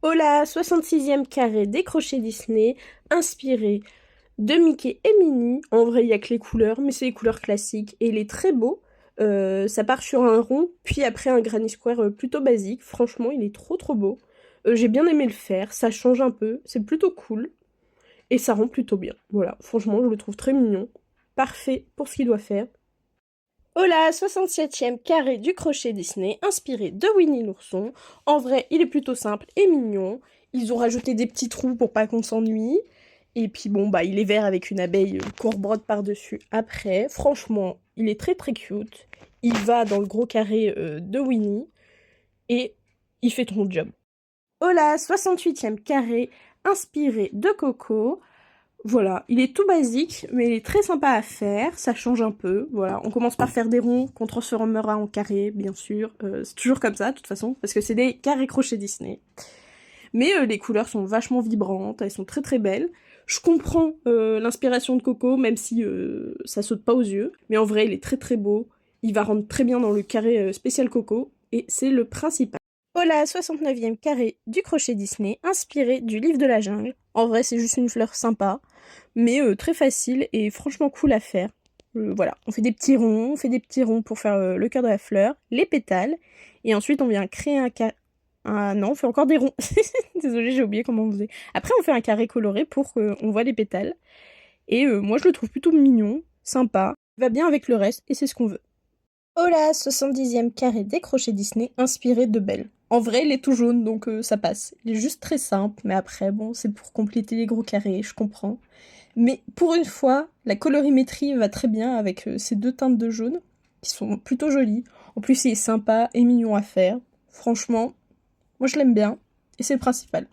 Hola, 66e carré décroché Disney, inspiré de Mickey et Minnie. En vrai, il y a que les couleurs, mais c'est les couleurs classiques et il est très beau. Ça part sur un rond, puis après un granny square plutôt basique. Franchement, il est trop beau. J'ai bien aimé le faire, ça change un peu, c'est plutôt cool et ça rend plutôt bien. Voilà, franchement, je le trouve très mignon. Parfait pour ce qu'il doit faire. Hola, 67e carré du crochet Disney, inspiré de Winnie l'ourson. En vrai, il est plutôt simple et mignon. Ils ont rajouté des petits trous pour pas qu'on s'ennuie. Et puis bon, bah il est vert avec une abeille qu'on rebrode par-dessus après. Franchement, il est très cute. Il va dans le gros carré de Winnie et il fait ton job. Hola, 68e carré, inspiré de Coco. Voilà, il est tout basique, mais il est très sympa à faire, ça change un peu, voilà. On commence par faire des ronds qu'on transformera en carrés, bien sûr. C'est toujours comme ça, de toute façon, parce que c'est des carrés crochets Disney. Mais les couleurs sont vachement vibrantes, elles sont très belles. Je comprends l'inspiration de Coco, même si ça saute pas aux yeux. Mais en vrai, il est très beau. Il va rendre très bien dans le carré spécial Coco, et c'est le principal. Hola, 69e carré du crochet Disney, inspiré du livre de la jungle. En vrai, c'est juste une fleur sympa, mais très facile et franchement cool à faire. Voilà, on fait des petits ronds pour faire le cœur de la fleur, les pétales, et ensuite on vient créer un carré. Ah non, on fait encore des ronds. Désolée, j'ai oublié comment on faisait. Après, on fait un carré coloré pour qu'on voit les pétales. Et moi, je le trouve plutôt mignon, sympa, va bien avec le reste, et c'est ce qu'on veut. Hola, 70e carré décroché Disney, inspiré de Belle. En vrai, il est tout jaune, donc ça passe. Il est juste très simple, mais après, bon, c'est pour compléter les gros carrés, je comprends. Mais pour une fois, la colorimétrie va très bien avec ces deux teintes de jaune, qui sont plutôt jolies. En plus, il est sympa et mignon à faire. Franchement, moi je l'aime bien, et c'est le principal.